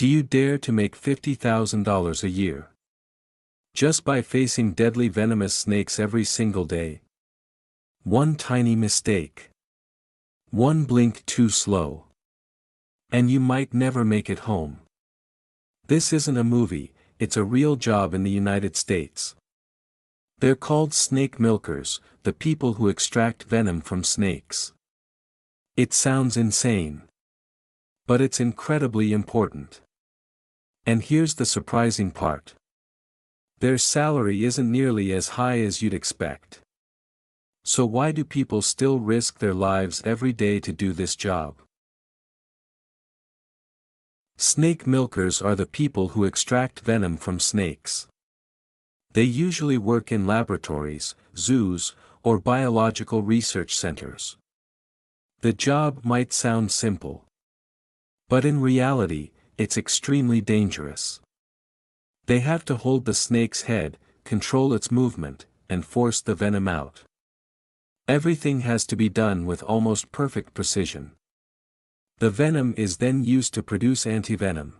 Do you dare to make $50,000 a year? Just by facing deadly venomous snakes every single day? One tiny mistake. One blink too slow. And you might never make it home. This isn't a movie, it's a real job in the United States. They're called snake milkers, the people who extract venom from snakes. It sounds insane. But it's incredibly important. And here's the surprising part. Their salary isn't nearly as high as you'd expect. So why do people still risk their lives every day to do this job? Snake milkers are the people who extract venom from snakes. They usually work in laboratories, zoos, or biological research centers. The job might sound simple. But in reality, it's extremely dangerous. They have to hold the snake's head, control its movement, and force the venom out. Everything has to be done with almost perfect precision. The venom is then used to produce antivenom.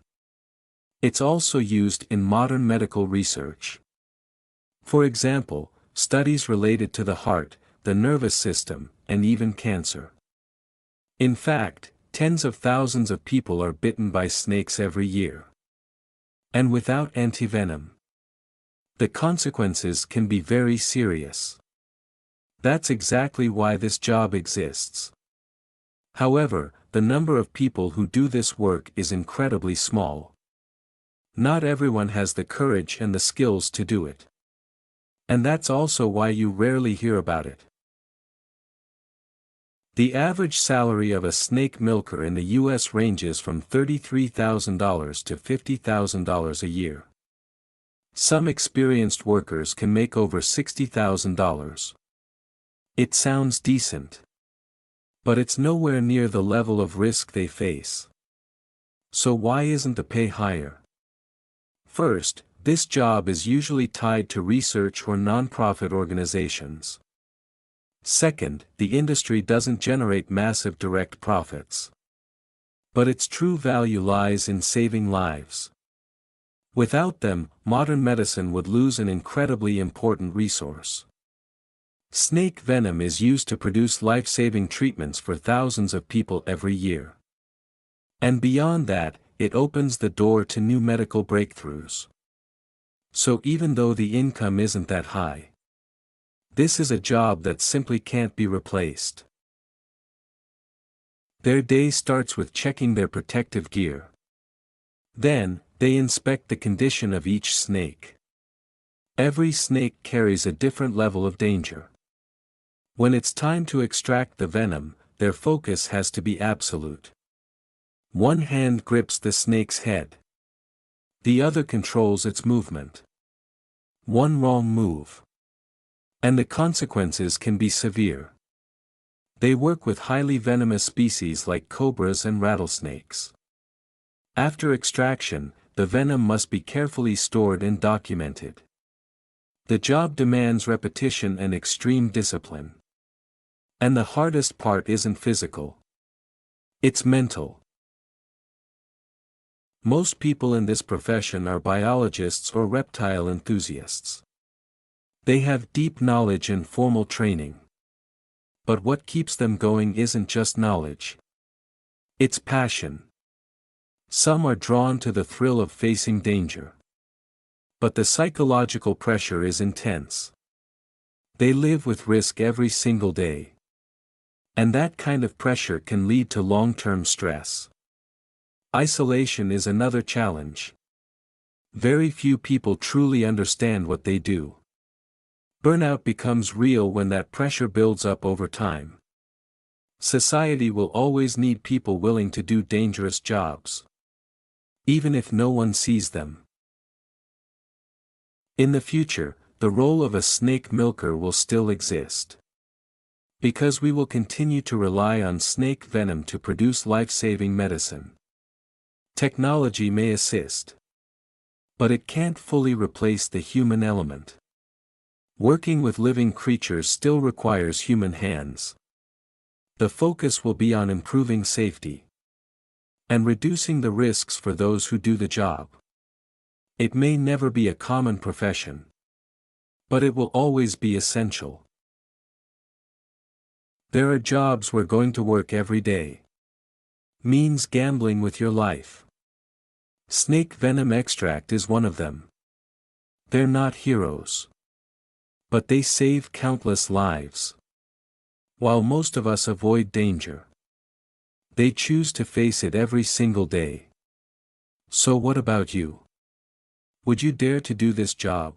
It's also used in modern medical research. For example, studies related to the heart, the nervous system, and even cancer. In fact, tens of thousands of people are bitten by snakes every year. And without antivenom, the consequences can be very serious. That's exactly why this job exists. However, the number of people who do this work is incredibly small. Not everyone has the courage and the skills to do it. And that's also why you rarely hear about it. The average salary of a snake milker in the U.S. ranges from $33,000 to $50,000 a year. Some experienced workers can make over $60,000. It sounds decent. But it's nowhere near the level of risk they face. So why isn't the pay higher? First, this job is usually tied to research or nonprofit organizations. Second, the industry doesn't generate massive direct profits. But its true value lies in saving lives. Without them, modern medicine would lose an incredibly important resource. Snake venom is used to produce life-saving treatments for thousands of people every year. And beyond that, it opens the door to new medical breakthroughs. So even though the income isn't that high, this is a job that simply can't be replaced. Their day starts with checking their protective gear. Then, they inspect the condition of each snake. Every snake carries a different level of danger. When it's time to extract the venom, their focus has to be absolute. One hand grips the snake's head. The other controls its movement. One wrong move, and the consequences can be severe. They work with highly venomous species like cobras and rattlesnakes. After extraction, the venom must be carefully stored and documented. The job demands repetition and extreme discipline. And the hardest part isn't physical. It's mental. Most people in this profession are biologists or reptile enthusiasts. They have deep knowledge and formal training. But what keeps them going isn't just knowledge. It's passion. Some are drawn to the thrill of facing danger. But the psychological pressure is intense. They live with risk every single day. And that kind of pressure can lead to long-term stress. Isolation is another challenge. Very few people truly understand what they do. Burnout becomes real when that pressure builds up over time. Society will always need people willing to do dangerous jobs, even if no one sees them. In the future, the role of a snake milker will still exist. Because we will continue to rely on snake venom to produce life-saving medicine. Technology may assist, but it can't fully replace the human element. Working with living creatures still requires human hands. The focus will be on improving safety, and reducing the risks for those who do the job. It may never be a common profession, but it will always be essential. There are jobs where going to work every day means gambling with your life. Snake venom extract is one of them. They're not heroes, but they save countless lives. While most of us avoid danger, they choose to face it every single day. So what about you? Would you dare to do this job?